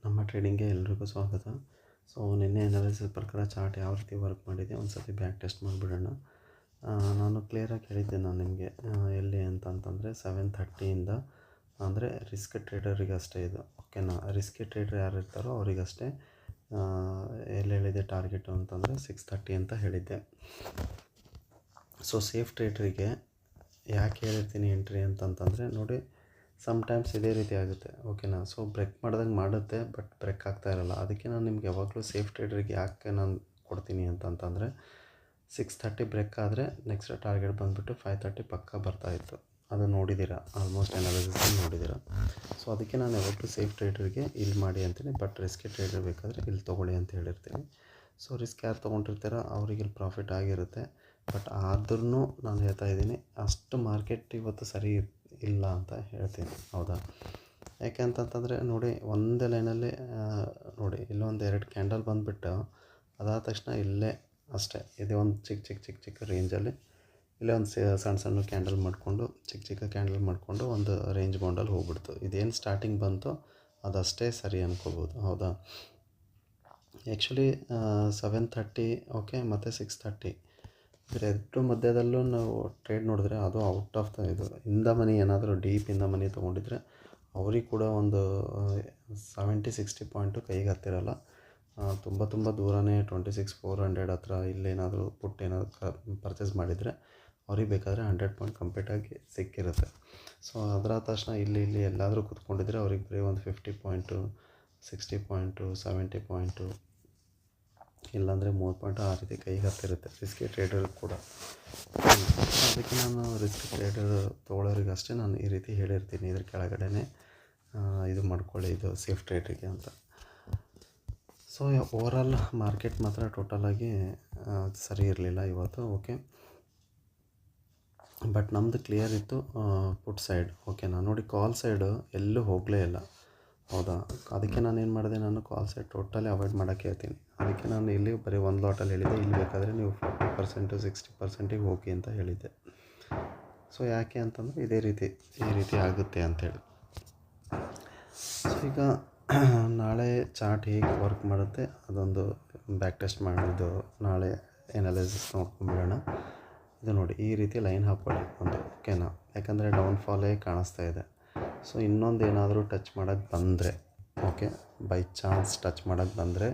ನಮ್ಮ ಟ್ರೇಡಿಂಗ್ಗೆ ಎಲ್ರಿಗೂ ಸ್ವಾಗತ. ಸೊ ನಿನ್ನೆ ಅನಾಲಿಸಿಸ್ ಪ್ರಕಾರ ಚಾರ್ಟ್ ಯಾವ ರೀತಿ ವರ್ಕ್ ಮಾಡಿದೆ ಒಂದು ಸತಿ ಬ್ಯಾಕ್ ಟೆಸ್ಟ್ ಮಾಡಿಬಿಡೋಣ. ನಾನು ಕ್ಲಿಯರಾಗಿ ಹೇಳಿದ್ದೆ ನಾನು ನಿಮಗೆ ಎಲ್ಲಿ ಅಂತಂತಂದರೆ 7:30ಇಂದ, ಅಂದರೆ ರಿಸ್ಕ್ ಟ್ರೇಡರಿಗೆ ಅಷ್ಟೇ ಇದು, ಓಕೆನಾ. ರಿಸ್ಕ್ ಟ್ರೇಡರ್ ಯಾರು ಇರ್ತಾರೋ ಅವರಿಗಷ್ಟೇ ಎಲ್ಲಿ ಹೇಳಿದೆ ಟಾರ್ಗೆಟು ಅಂತಂದರೆ 6:30 ಅಂತ ಹೇಳಿದ್ದೆ. ಸೊ ಸೇಫ್ ಟ್ರೇಡ್ರಿಗೆ ಯಾಕೆ ಹೇಳಿರ್ತೀನಿ ಎಂಟ್ರಿ ಅಂತಂತಂದರೆ, ನೋಡಿ ಸಮ್ಟೈಮ್ಸ್ ಇದೇ ರೀತಿ ಆಗುತ್ತೆ, ಓಕೆನಾ. ಸೊ ಬ್ರೇಕ್ ಮಾಡ್ದಂಗೆ ಮಾಡುತ್ತೆ, ಬಟ್ ಬ್ರೇಕ್ ಆಗ್ತಾ ಇರಲ್ಲ. ಅದಕ್ಕೆ ನಾನು ನಿಮ್ಗೆ ಯಾವಾಗಲೂ ಸೇಫ್ ಟ್ರೇಡರಿಗೆ ಯಾಕೆ ನಾನು ಕೊಡ್ತೀನಿ ಅಂತಂತಂದರೆ, 6:30 ಬ್ರೇಕ್ ಆದರೆ ನೆಕ್ಸ್ಟ್ ಟಾರ್ಗೆಟ್ ಬಂದುಬಿಟ್ಟು 5:30 ಪಕ್ಕ ಬರ್ತಾಯಿತ್ತು. ಅದು ನೋಡಿದ್ದೀರಾ, ಆಲ್ಮೋಸ್ಟ್ ಅನಾಲಿಸಿಸ್ ನೋಡಿದ್ದೀರಾ. ಸೊ ಅದಕ್ಕೆ ನಾನು ಯಾವಾಗಲೂ ಸೇಫ್ ಟ್ರೇಡರಿಗೆ ಇಲ್ಲಿ ಮಾಡಿ ಅಂತೀನಿ, ಬಟ್ ರಿಸ್ಕಿ ಟ್ರೇಡರ್ ಬೇಕಾದರೆ ಇಲ್ಲಿ ತೊಗೊಳ್ಳಿ ಅಂತ ಹೇಳಿರ್ತೀನಿ. ಸೊ ರಿಸ್ಕ್ ಯಾರು ತೊಗೊಂಡಿರ್ತೀರೋ ಅವ್ರಿಗೆ ಇಲ್ಲಿ ಪ್ರಾಫಿಟ್ ಆಗಿರುತ್ತೆ. ಬಟ್ ಆದ್ರೂ ನಾನು ಹೇಳ್ತಾ ಇದ್ದೀನಿ, ಅಷ್ಟು ಮಾರ್ಕೆಟ್ ಇವತ್ತು ಸರಿ ಇಲ್ಲ ಅಂತ ಹೇಳ್ತೀನಿ, ಹೌದಾ. ಯಾಕೆ ಅಂತಂತಂದರೆ ನೋಡಿ, ಒಂದೇ ಲೈನಲ್ಲಿ ನೋಡಿ ಇಲ್ಲೊಂದು 2 ಕ್ಯಾಂಡಲ್ ಬಂದುಬಿಟ್ಟು ಅದಾದ ತಕ್ಷಣ ಇಲ್ಲೇ ಅಷ್ಟೇ ಇದೇ ಒಂದು ಚಿಕ್ಕ ರೇಂಜಲ್ಲಿ ಇಲ್ಲೇ ಒಂದು ಸಣ್ಣ ಕ್ಯಾಂಡಲ್ ಮಾಡಿಕೊಂಡು ಚಿಕ್ಕ ಕ್ಯಾಂಡಲ್ ಮಾಡಿಕೊಂಡು ಒಂದು ರೇಂಜ್ ಬೌಂಡಲ್ಲಿ ಹೋಗ್ಬಿಡ್ತು. ಇದೇನು ಸ್ಟಾರ್ಟಿಂಗ್ ಬಂತು ಅದಷ್ಟೇ ಸರಿ ಅಂದ್ಕೋಬೋದು, ಹೌದಾ. ಆ್ಯಕ್ಚುಲಿ 7:30 ಓಕೆ ಮತ್ತು 6:30 2 ಮಧ್ಯದಲ್ಲೂ ನಾವು ಟ್ರೇಡ್ ನೋಡಿದ್ರೆ ಅದು ಔಟ್ ಆಫ್ ಇದು ಇಂದ ಮನಿ ಏನಾದರೂ ಡೀಪ್ ಇಂದ ಮನಿ ತೊಗೊಂಡಿದ್ರೆ ಅವ್ರಿಗೆ ಕೂಡ ಒಂದು 70-60 ಪಾಯಿಂಟು ಕೈಗೆ ಹತ್ತಿರಲ್ಲ. ತುಂಬ ದೂರನೇ 26,400 ಹತ್ರ ಇಲ್ಲೇನಾದರೂ ಪುಟ್ ಏನಾದರೂ ಪರ್ಚೇಸ್ ಮಾಡಿದರೆ ಅವ್ರಿಗೆ ಬೇಕಾದರೆ 100 ಪಾಯಿಂಟ್ ಕಂಪ್ಲೀಟಾಗಿ ಸಿಕ್ಕಿರುತ್ತೆ. ಸೊ ಅದರ ತಕ್ಷಣ ಇಲ್ಲಿ ಎಲ್ಲಾದರೂ ಕೂತ್ಕೊಂಡಿದ್ರೆ ಅವ್ರಿಗೆ ಬರೀ ಒಂದು 50 ಪಾಯಿಂಟು, 60 ಪಾಯಿಂಟು, 70 ಪಾಯಿಂಟು, ಇಲ್ಲಾಂದರೆ 30 ಪಾಯಿಂಟ್ ಆ ರೀತಿ ಕೈಗೆ ಹತ್ತಿರುತ್ತೆ ರಿಸ್ಕಿ ಟ್ರೇಡರ್ ಕೂಡ. ಅದಕ್ಕೆ ನಾನು ರಿಸ್ಕ್ ಟ್ರೇಡರ್ ತೊಗೊಳ್ಳೋರಿಗೆ ಅಷ್ಟೇ ನಾನು ಈ ರೀತಿ ಹೇಳಿರ್ತೀನಿ, ಇದ್ರ ಕೆಳಗಡೆ ಇದು ಮಾಡ್ಕೊಳ್ಳಿ, ಇದು ಸೇಫ್ ಟ್ರೇಡ್ರಿಗೆ ಅಂತ. ಸೊ ಓವರಾಲ್ ಮಾರ್ಕೆಟ್ ಮಾತ್ರ ಟೋಟಲಾಗಿ ಸರಿ ಇರಲಿಲ್ಲ ಇವತ್ತು, ಓಕೆ. ಬಟ್ ನಮ್ಮದು ಕ್ಲಿಯರ್ ಇತ್ತು ಪುಟ್ ಸೈಡ್, ಓಕೆನಾ. ನೋಡಿ ಕಾಲ್ ಸೈಡು ಎಲ್ಲೂ ಹೋಗಲೇ ಇಲ್ಲ, ಹೌದಾ. ಅದಕ್ಕೆ ನಾನು ಏನು ಮಾಡಿದೆ, ನಾನು ಕಾಲ್ ಸೈಡ್ ಟೋಟಲಿ ಅವಾಯ್ಡ್ ಮಾಡೋಕ್ಕೆ ಹೇಳ್ತೀನಿ. ಅದಕ್ಕೆ ನಾನು ಇಲ್ಲಿ ಬರೀ ಒಂದು ಲಾಟಲ್ಲಿ ಹೇಳಿದ್ದೆ, ಇಲ್ಲಿ ಬೇಕಾದರೆ ನೀವು 40% 60% ಹೋಗಿ ಅಂತ ಹೇಳಿದ್ದೆ. ಸೊ ಯಾಕೆ ಅಂತಂದರೆ ಈ ರೀತಿ ಆಗುತ್ತೆ ಅಂಥೇಳಿ. ಸೊ ಈಗ ನಾಳೆ ಚಾರ್ಟ್ ಹೇಗೆ ವರ್ಕ್ ಮಾಡುತ್ತೆ ಅದೊಂದು ಬ್ಯಾಕ್ ಟೆಸ್ಟ್ ಮಾಡಿದ್ದು ನಾಳೆ ಎನಾಲಿಸಿಸ್ ನೋಡ್ಕೊಂಬಿಡೋಣ. ಇದು ನೋಡಿ ಈ ರೀತಿ ಲೈನ್ ಹಾಕ್ಕೊಳ್ಳಿ ಒಂದು, ಓಕೆನಾ. ಯಾಕಂದರೆ ಡೌನ್ಫಾಲೇ ಕಾಣಿಸ್ತಾ ಇದೆ. ಸೊ ಇನ್ನೊಂದು ಏನಾದರೂ ಟಚ್ ಮಾಡೋಕ್ಕೆ ಬಂದರೆ, ಓಕೆ, ಬೈ ಚಾನ್ಸ್ ಟಚ್ ಮಾಡೋಕ್ಕೆ ಬಂದರೆ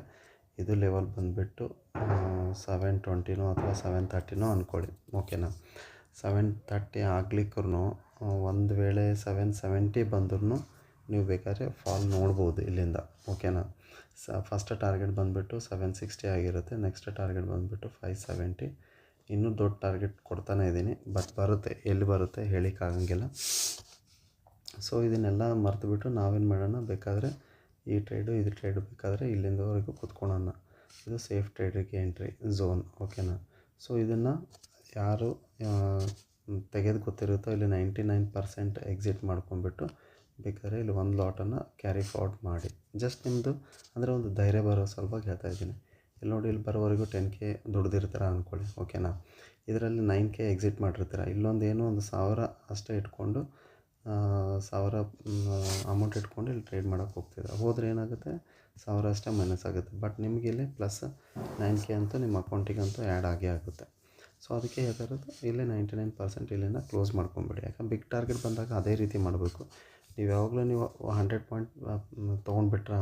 ಇದು ಲೆವೆಲ್ ಬಂದುಬಿಟ್ಟು 7:20 ಅಥವಾ 7:30 ಅಂದ್ಕೊಳ್ಳಿ, ಓಕೆನಾ. 7:30 ಆಗ್ಲಿಕ್ಕೂ ಒಂದು ವೇಳೆ 7:70 ಬಂದ್ರೂ ನೀವು ಬೇಕಾದ್ರೆ ಫಾಲ್ ನೋಡ್ಬೋದು ಇಲ್ಲಿಂದ, ಓಕೆನಾ. ಫಸ್ಟ್ ಟಾರ್ಗೆಟ್ ಬಂದುಬಿಟ್ಟು 760 ಆಗಿರುತ್ತೆ, ನೆಕ್ಸ್ಟ್ ಟಾರ್ಗೆಟ್ ಬಂದುಬಿಟ್ಟು 570. ಇನ್ನೂ ದೊಡ್ಡ ಟಾರ್ಗೆಟ್ ಕೊಡ್ತಾನೆ ಇದ್ದೀನಿ, ಬಟ್ ಬರುತ್ತೆ, ಎಲ್ಲಿ ಬರುತ್ತೆ ಹೇಳಿಕ್ಕಾಗಂಗಿಲ್ಲ. ಸೊ ಇದನ್ನೆಲ್ಲ ಮರೆತುಬಿಟ್ಟು ನಾವೇನು ಮಾಡೋಣ, ಬೇಕಾದರೆ ಇದು ಟ್ರೇಡು ಬೇಕಾದರೆ ಇಲ್ಲಿಂದವರೆಗೂ ಕೂತ್ಕೊಳ್ಳೋಣ. ಇದು ಸೇಫ್ ಟ್ರೇಡ್ರಿಗೆ ಎಂಟ್ರಿ ಝೋನ್, ಓಕೆನಾ. ಸೊ ಇದನ್ನು ಯಾರು ತೆಗೆದು ಗೊತ್ತಿರುತ್ತೋ ಇಲ್ಲಿ 99% ಎಕ್ಸಿಟ್ ಮಾಡ್ಕೊಂಡ್ಬಿಟ್ಟು ಬೇಕಾದರೆ ಇಲ್ಲಿ ಒಂದು ಲಾಟನ್ನು ಕ್ಯಾರಿ ಫಾರ್ವರ್ಡ್ ಮಾಡಿ. ಜಸ್ಟ್ ನಿಮ್ಮದು ಅಂದರೆ ಒಂದು ಧೈರ್ಯ ಬರೋ ಸಲುವಾಗಿ ಹೇಳ್ತಾ ಇದ್ದೀನಿ. ಇಲ್ಲಿ ನೋಡಿ, ಇಲ್ಲಿ ಬರೋವರೆಗೂ 10K ದುಡ್ದಿರ್ತೀರ ಅಂದ್ಕೊಳ್ಳಿ, ಓಕೆನಾ. ಇದರಲ್ಲಿ 9K ಎಕ್ಸಿಟ್ ಮಾಡಿರ್ತೀರ. ಇಲ್ಲೊಂದು ಏನೋ ಒಂದು 1000 ಅಷ್ಟೇ ಇಟ್ಕೊಂಡು 1000 ಅಮೌಂಟ್ ಇಟ್ಕೊಂಡು ಇಲ್ಲಿ ಟ್ರೇಡ್ ಮಾಡೋಕ್ಕೆ ಹೋದರೆ ಏನಾಗುತ್ತೆ, 1000 ಅಷ್ಟೇ ಮೈನಸ್ ಆಗುತ್ತೆ. ಬಟ್ ನಿಮಗೆ ಇಲ್ಲಿ ಪ್ಲಸ್ 9K ಅಂತೂ ನಿಮ್ಮ ಅಕೌಂಟಿಗಂತೂ ಆ್ಯಡ್ ಆಗೇ ಆಗುತ್ತೆ. ಸೊ ಅದಕ್ಕೆ ಹೇಳ್ತಾ ಇರೋದು, ಇಲ್ಲಿ 99% ಇಲ್ಲಿಂದ ಕ್ಲೋಸ್ ಮಾಡ್ಕೊಂಬಿಡಿ. ಯಾಕಂದ್ರೆ ಬಿಗ್ ಟಾರ್ಗೆಟ್ ಬಂದಾಗ ಅದೇ ರೀತಿ ಮಾಡಬೇಕು. ನೀವು ಯಾವಾಗಲೂ 100 ಪಾಯಿಂಟ್ ತೊಗೊಂಡ್ಬಿಟ್ರೆ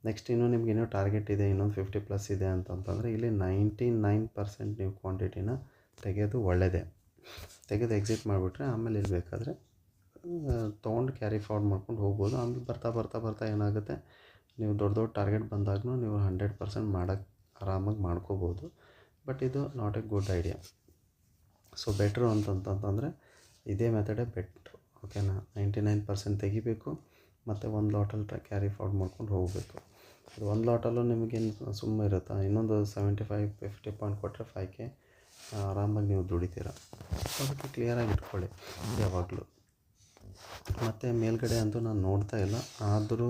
ನೆಕ್ಸ್ಟ್ ಇನ್ನೂ ನಿಮ್ಗೆ ಏನೋ ಟಾರ್ಗೆಟ್ ಇದೆ, ಇನ್ನೊಂದು 50+ ಇದೆ ಅಂತಂತಂದರೆ ಇಲ್ಲಿ 99% ನೀವು ಕ್ವಾಂಟಿಟಿನ ತೆಗೆಯೋದು ಒಳ್ಳೆಯದೇ. ತೆಗೆದು ಎಕ್ಸಿಟ್ ಮಾಡಿಬಿಟ್ರೆ ಆಮೇಲೆ ಇಲ್ಲಿ ಬೇಕಾದರೆ ತೊಗೊಂಡು ಕ್ಯಾರಿ ಫಾರ್ವರ್ಡ್ ಮಾಡ್ಕೊಂಡು ಹೋಗ್ಬೋದು. ಆಮೇಲೆ ಬರ್ತಾ ಏನಾಗುತ್ತೆ, ನೀವು ದೊಡ್ಡ ಟಾರ್ಗೆಟ್ ಬಂದಾಗೂ ನೀವು 100% ಮಾಡೋಕ್ಕೆ ಆರಾಮಾಗಿ ಮಾಡ್ಕೋಬೋದು. ಬಟ್ ಇದು not A good idea. So better ಅಂತಂತಂದರೆ ಇದೇ ಮೆಥಡೇ ಬೆಟ್ರು, ಓಕೆನಾ. 99% ತೆಗಿಬೇಕು ಮತ್ತು ಒಂದು ಲಾಟಲ್ಲಿ ಕ್ಯಾರಿ ಫಾರ್ವರ್ಡ್ ಮಾಡ್ಕೊಂಡು ಹೋಗಬೇಕು. ಅದು ಒಂದು ಲಾಟಲ್ಲೂ ನಿಮಗೇನು ಸುಮ್ಮನೆ ಇರುತ್ತಾ, ಇನ್ನೊಂದು 75-50 ಪಾಯಿಂಟ್ ಕೊಟ್ಟರೆ 5K ಆರಾಮಾಗಿ ನೀವು ದುಡಿತೀರ. ಸೊ ಅದಕ್ಕೆ ಕ್ಲಿಯರಾಗಿ ಇಟ್ಕೊಳ್ಳಿ ಯಾವಾಗಲೂ. ಮತ್ತು ಮೇಲ್ಗಡೆ ಅಂತೂ ನಾನು ನೋಡ್ತಾ ಇಲ್ಲ, ಆದರೂ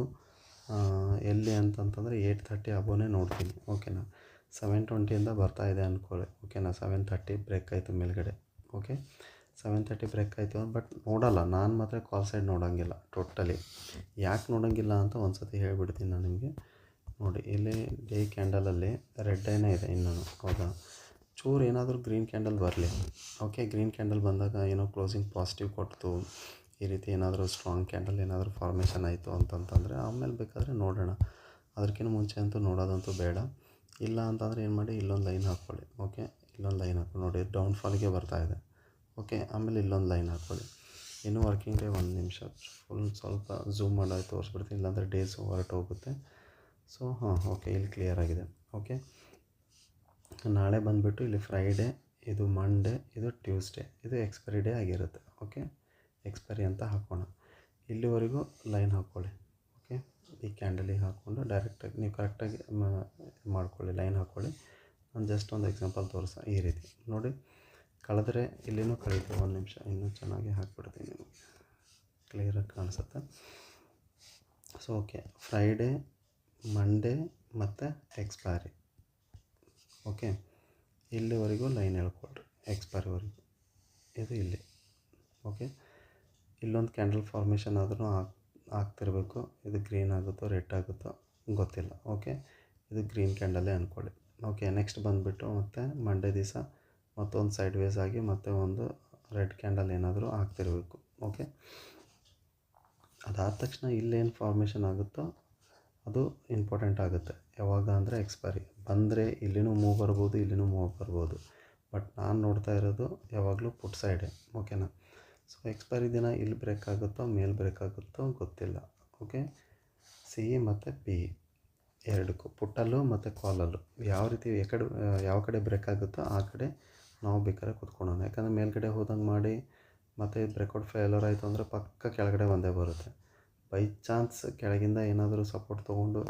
ಎಲ್ಲಿ ಅಂತಂತಂದರೆ 8:30 ಅಬೋನೇ ನೋಡ್ತೀನಿ, ಓಕೆನಾ. 7:20ಇಂದ ಬರ್ತಾಯಿದೆ ಅಂದ್ಕೊಳ್ಳಿ, ಓಕೆನಾ. 7:30 ಬ್ರೇಕ್ ಆಯಿತು ಮೇಲ್ಗಡೆ, ಓಕೆ. 7:30 ಬ್ರೇಕ್ ಆಯಿತು. ಬಟ್ ನೋಡಲ್ಲ ನಾನು ಮಾತ್ರ ಕಾಲ್ ಸೈಡ್ ನೋಡೋಂಗಿಲ್ಲ ಟೋಟಲಿ. ಯಾಕೆ ನೋಡೋಂಗಿಲ್ಲ ಅಂತ ಒಂದು ಸತಿ ಹೇಳ್ಬಿಡ್ತೀನಿ ನಾನು ನಿಮಗೆ. ನೋಡಿ ಇಲ್ಲಿ ಡೇ ಕ್ಯಾಂಡಲಲ್ಲಿ ರೆಡ್ ಡೇನೇ ಇದೆ ಇನ್ನೂ, ಹೌದಾ. ಚೂರು ಏನಾದರೂ ಗ್ರೀನ್ ಕ್ಯಾಂಡಲ್ ಬರಲಿ. ಓಕೆ, ಗ್ರೀನ್ ಕ್ಯಾಂಡಲ್ ಬಂದಾಗ ಏನೋ ಕ್ಲೋಸಿಂಗ್ ಪಾಸಿಟಿವ್ ಕೊಡ್ತು, ಈ ರೀತಿ ಏನಾದರೂ ಸ್ಟ್ರಾಂಗ್ ಕ್ಯಾಂಡಲ್ ಏನಾದರೂ ಫಾರ್ಮೇಷನ್ ಆಯಿತು ಅಂತಂತಂದರೆ ಆಮೇಲೆ ಬೇಕಾದರೆ ನೋಡೋಣ. ಅದಕ್ಕಿಂತ ಮುಂಚೆ ಅಂತೂ ನೋಡೋದಂತೂ ಬೇಡ. ಇಲ್ಲ ಅಂತಂದರೆ ಏನು ಮಾಡಿ, ಇಲ್ಲೊಂದು ಲೈನ್ ಹಾಕ್ಕೊಳ್ಳಿ. ಓಕೆ, ಇಲ್ಲೊಂದು ಲೈನ್ ಹಾಕ್ಕೊಳ್ಳಿ. ನೋಡಿ ಡೌನ್ಫಾಲ್ಗೆ ಬರ್ತಾಯಿದೆ. ಓಕೆ, ಆಮೇಲೆ ಇಲ್ಲೊಂದು ಲೈನ್ ಹಾಕ್ಕೊಳ್ಳಿ. ಇನ್ನೂ ವರ್ಕಿಂಗ್ ಡೇ 1 ನಿಮಿಷ ಸ್ವಲ್ಪ ಝೂಮ್ ಮಾಡಿ ತೋರಿಸ್ಬಿಡ್ತೀನಿ, ಇಲ್ಲಾಂದರೆ ಡೇಸ್ ಹೊರಟೋಗುತ್ತೆ. ಸೊ ಓಕೆ, ಇಲ್ಲಿ ಕ್ಲಿಯರ್ ಆಗಿದೆ. ಓಕೆ, ನಾಳೆ ಬಂದುಬಿಟ್ಟು ಇಲ್ಲಿ ಫ್ರೈಡೇ, ಇದು ಮಂಡೇ, ಇದು ಟ್ಯೂಸ್ಡೇ, ಇದು ಎಕ್ಸ್ಪೈರಿ ಡೇ ಆಗಿರುತ್ತೆ. ಓಕೆ, ಎಕ್ಸ್ಪೈರಿ ಅಂತ ಹಾಕೋಣ. ಇಲ್ಲಿವರೆಗೂ ಲೈನ್ ಹಾಕ್ಕೊಳ್ಳಿ. ಓಕೆ, ಈ ಕ್ಯಾಂಡಲಿಗೆ ಹಾಕ್ಕೊಂಡು ಡೈರೆಕ್ಟಾಗಿ ನೀವು ಕರೆಕ್ಟಾಗಿ ಮಾಡ್ಕೊಳ್ಳಿ, ಲೈನ್ ಹಾಕ್ಕೊಳ್ಳಿ. ನಾನು ಜಸ್ಟ್ ಒಂದು ಎಕ್ಸಾಂಪಲ್ ಈ ರೀತಿ ನೋಡಿ. ಕಳೆದ್ರೆ ಇಲ್ಲಿನೂ ಕಳೀತೀವಿ. 1 ನಿಮಿಷ ಇನ್ನೂ ಚೆನ್ನಾಗಿ ಹಾಕ್ಬಿಡ್ತೀನಿ, ನಿಮಗೆ ಕ್ಲಿಯರಾಗಿ ಕಾಣಿಸುತ್ತೆ. ಸೊ ಓಕೆ, ಫ್ರೈಡೇ, ಮಂಡೇ ಮತ್ತು ಎಕ್ಸ್ಪೈರಿ. ಓಕೆ, ಇಲ್ಲಿವರೆಗೂ ಲೈನ್ ಹೇಳ್ಕೊಳ್ರಿ, ಎಕ್ಸ್ಪೈರಿವರೆಗೂ. ಇದು ಇಲ್ಲಿ. ಓಕೆ, ಇಲ್ಲೊಂದು ಕ್ಯಾಂಡಲ್ ಫಾರ್ಮೇಷನ್ ಆದ್ರೂ ಆಗ್ತಿರಬೇಕು. ಇದು ಗ್ರೀನ್ ಆಗುತ್ತೋ ರೆಡ್ ಆಗುತ್ತೋ ಗೊತ್ತಿಲ್ಲ. ಓಕೆ, ಇದು ಗ್ರೀನ್ ಕ್ಯಾಂಡಲ್ಲೇ ಅಂದ್ಕೊಳ್ಳಿ. ಓಕೆ, ನೆಕ್ಸ್ಟ್ ಬಂದುಬಿಟ್ಟು ಮತ್ತೆ ಮಂಡೇ ದಿವಸ ಮತ್ತೊಂದು ಸೈಡ್ ವೇಸ್ ಆಗಿ ಮತ್ತೆ ಒಂದು ರೆಡ್ ಕ್ಯಾಂಡಲ್ ಏನಾದರೂ ಆಗ್ತಿರಬೇಕು. ಓಕೆ, ಅದಾದ ತಕ್ಷಣ ಇಲ್ಲೇನು ಫಾರ್ಮೇಷನ್ ಆಗುತ್ತೋ ಅದು ಇಂಪಾರ್ಟೆಂಟ್ ಆಗುತ್ತೆ. ಯಾವಾಗ ಅಂದರೆ ಎಕ್ಸ್ಪೈರಿ ಬಂದರೆ ಇಲ್ಲಿನೂ ಮೂವ್ ಬರ್ಬೋದು, ಇಲ್ಲಿನೂ ಮೂವ್ ಬರ್ಬೋದು. ಬಟ್ ನಾನು ನೋಡ್ತಾ ಇರೋದು ಯಾವಾಗಲೂ ಪುಟ್ ಸೈಡೇ. ಓಕೆನಾ. ಸೊ ಎಕ್ಸ್ಪೈರಿ ದಿನ ಇಲ್ಲಿ ಬ್ರೇಕ್ ಆಗುತ್ತೋ ಮೇಲೆ ಬ್ರೇಕ್ ಆಗುತ್ತೋ ಗೊತ್ತಿಲ್ಲ. ಓಕೆ, ಸಿ ಮತ್ತು ಪಿ ಎರಡಕ್ಕೂ, ಪುಟ್ಟಲ್ಲೂ ಮತ್ತು ಕಾಲಲ್ಲೂ ಯಾವ ರೀತಿ ಯಾವ ಕಡೆ ಬ್ರೇಕ್ ಆಗುತ್ತೋ ಆ ಕಡೆ ನಾವು ಬೇಕಾದ್ರೆ ಕೂತ್ಕೊಳ್ಳೋಣ. ಯಾಕಂದರೆ ಮೇಲ್ಗಡೆ ಹೋದಂಗೆ ಮಾಡಿ ಮತ್ತು ಬ್ರೇಕ್ಔಟ್ ಫೇಲ್ಯೂರ್ ಆಯಿತು ಅಂದರೆ ಪಕ್ಕ ಕೆಳಗಡೆ ಒಂದೇ ಬರುತ್ತೆ. ಬೈ ಚಾನ್ಸ್ ಕೆಳಗಿಂದ ಏನಾದರೂ ಸಪೋರ್ಟ್ ತೊಗೊಂಡು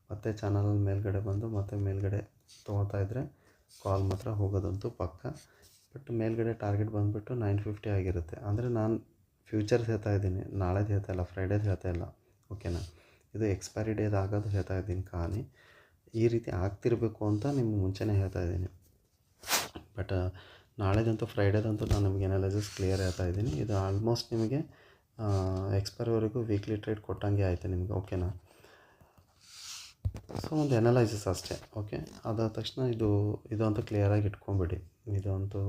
ಮತ್ತೆ ಚಾನಲಲ್ಲಿ ಮೇಲ್ಗಡೆ ಬಂದು ಮತ್ತೆ ಮೇಲ್ಗಡೆ ತೊಗೊಳ್ತಾ ಇದ್ದರೆ ಕಾಲ್ ಮಾತ್ರ ಹೋಗೋದಂತೂ ಪಕ್ಕ. ಬಟ್ ಮೇಲ್ಗಡೆ ಟಾರ್ಗೆಟ್ ಬಂದುಬಿಟ್ಟು 950 ಆಗಿರುತ್ತೆ. ಅಂದರೆ ನಾನು ಫ್ಯೂಚರ್ಸ್ ಹೇಳ್ತಾ ಇದ್ದೀನಿ, ನಾಳೆದು ಹೇಳ್ತಾ ಇಲ್ಲ, ಫ್ರೈಡೇದು ಹೇಳ್ತಾ ಇಲ್ಲ. ಓಕೆನಾ, ಇದು ಎಕ್ಸ್ಪೈರಿ ಡೇದು ಆಗೋದು ಹೇಳ್ತಾ ಇದ್ದೀನಿ. కానీ ಈ ರೀತಿ ಆಗ್ತಿರಬೇಕು ಅಂತ ನಿಮ್ಗೆ ಮುಂಚೆನೇ ಹೇಳ್ತಾ ಇದ್ದೀನಿ. ಬಟ್ ನಾಳೆದಂತೂ ಫ್ರೈಡೇದಂತೂ ನಾನು ನಿಮಗೆ ಅನಾಲಿಸಿಸ್ ಕ್ಲಿಯರ್ ಹೇಳ್ತಾ ಇದ್ದೀನಿ. ಇದು ಆಲ್ಮೋಸ್ಟ್ ನಿಮಗೆ ಎಕ್ಸ್ಪೈರಿವರೆಗೂ ವೀಕ್ಲಿ ಟ್ರೇಡ್ ಕೊಟ್ಟಂಗೆ ಆಯಿತು ನಿಮಗೆ. ಓಕೆನಾ. ಸೊ ಒಂದು ಅನಾಲೈಸಿಸ್ ಅಷ್ಟೇ. ಓಕೆ, ಅದಾದ ತಕ್ಷಣ ಇದಂತೂ ಕ್ಲಿಯರಾಗಿ ಇಟ್ಕೊಂಬಿಡಿ. ಇದಂತೂ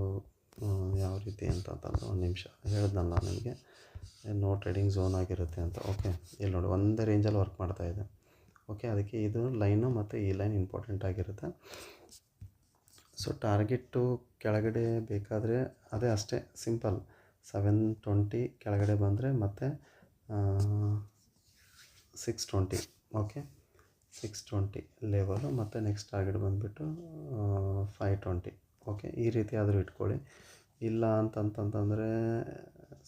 ಯಾವ ರೀತಿ ಅಂತಂತಂದ್ರೆ 1 ನಿಮಿಷ ಹೇಳಿದ್ನಲ್ಲ ನಿಮಗೆ, ನೋ ಟ್ರೇಡಿಂಗ್ ಝೋನ್ ಆಗಿರುತ್ತೆ ಅಂತ. ಓಕೆ, ಇಲ್ಲಿ ನೋಡಿ ಒಂದೇ ರೇಂಜಲ್ಲಿ ವರ್ಕ್ ಮಾಡ್ತಾಯಿದೆ. ಓಕೆ, ಅದಕ್ಕೆ ಇದು ಲೈನು ಮತ್ತು ಈ ಲೈನ್ ಇಂಪಾರ್ಟೆಂಟ್ ಆಗಿರುತ್ತೆ. ಸೊ ಟಾರ್ಗೆಟು ಕೆಳಗಡೆ ಬೇಕಾದರೆ ಅದೇ ಅಷ್ಟೇ ಸಿಂಪಲ್, 720 ಕೆಳಗಡೆ ಬಂದರೆ ಮತ್ತು 620. ಓಕೆ, 620 ಲೆವೆಲು ಮತ್ತು ನೆಕ್ಸ್ಟ್ ಟಾರ್ಗೆಟ್ ಬಂದುಬಿಟ್ಟು 520. ಓಕೆ, ಈ ರೀತಿ ಆದರೂ ಇಟ್ಕೊಳ್ಳಿ. ಇಲ್ಲ ಅಂತಂತಂದರೆ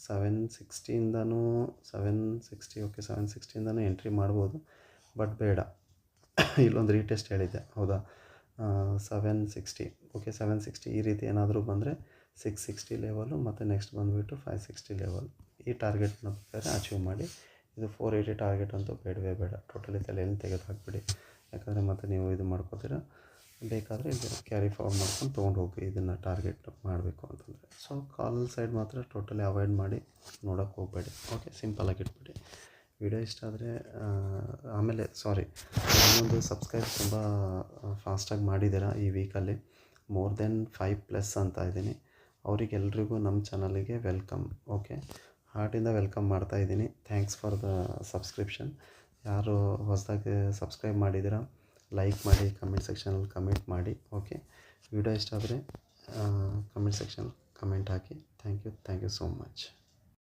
760ಇಂದನೂ 760 ಓಕೆ 760ಇಂದನೂ ಎಂಟ್ರಿ ಮಾಡ್ಬೋದು. ಬಟ್ ಬೇಡ, ಇಲ್ಲೊಂದು ರೀಟೆಸ್ಟ್ ಹೇಳಿದ್ದೆ, ಹೌದಾ. 760 ಓಕೆ, 760 ಈ ರೀತಿ ಏನಾದರೂ ಬಂದರೆ 660 ಲೆವೆಲು ಮತ್ತು ನೆಕ್ಸ್ಟ್ ಬಂದುಬಿಟ್ಟು 560 ಲೆವೆಲ್. ಈ ಟಾರ್ಗೆಟ್ನ ಬೇಕಾದ್ರೆ ಅಚೀವ್ ಮಾಡಿ. ಇದು 480 ಟಾರ್ಗೆಟ್ ಅಂತೂ ಬೇಡವೇ ಬೇಡ. ಟೋಟಲಿ ತಲೆಯಲ್ಲಿ ತೆಗೆದು ಹಾಕಿಬಿಡಿ. ಯಾಕಂದರೆ ಮತ್ತೆ ನೀವು ಇದು ಮಾಡ್ಕೋತೀರ. ಬೇಕಾದರೆ ಇದು ಕ್ಯಾರಿ ಫಾರ್ವರ್ಡ್ ಮಾಡ್ಕೊಂಡು ತೊಗೊಂಡು ಹೋಗಿ ಇದನ್ನು ಟಾರ್ಗೆಟ್ ಮಾಡಬೇಕು ಅಂತಂದರೆ. ಸೊ ಕಾಲ್ ಸೈಡ್ ಮಾತ್ರ ಟೋಟಲಿ ಅವಾಯ್ಡ್ ಮಾಡಿ ನೋಡೋಕ್ಕೆ ಹೋಗಬೇಡಿ. ಓಕೆ, ಸಿಂಪಲಾಗಿ ಇಟ್ಬಿಡಿ. ವಿಡಿಯೋ ಇಷ್ಟ ಆದರೆ ಆಮೇಲೆ ಇನ್ನೊಂದು ಸಬ್ಸ್ಕ್ರೈಬ್ ತುಂಬ ಫಾಸ್ಟಾಗಿ ಮಾಡಿದ್ದೀರಾ ಈ ವೀಕಲ್ಲಿ. ಮೋರ್ ದೆನ್ 5+ ಅಂತ ಇದ್ದೀನಿ. ಅವರಿಗೆಲ್ರಿಗೂ ನಮ್ಮ ಚಾನಲಿಗೆ ವೆಲ್ಕಮ್. ಓಕೆ, ಹಾರ್ಟಿಂದ ವೆಲ್ಕಮ್ ಮಾಡ್ತಾ ಇದ್ದೀನಿ. Thanks for the subscription. ಯಾರು ಹೊಸದಾಗಿ ಸಬ್ಸ್ಕ್ರೈಬ್ ಮಾಡಿದ್ದೀರಾ ಲೈಕ್ ಮಾಡಿ, ಕಮೆಂಟ್ ಸೆಕ್ಷನಲ್ಲಿ ಕಮೆಂಟ್ ಮಾಡಿ. ಓಕೆ, ವಿಡಿಯೋ ಇಷ್ಟ ಆದರೆ ಕಮೆಂಟ್ ಸೆಕ್ಷನ್ ಕಮೆಂಟ್ ಹಾಕಿ. Thank you so much.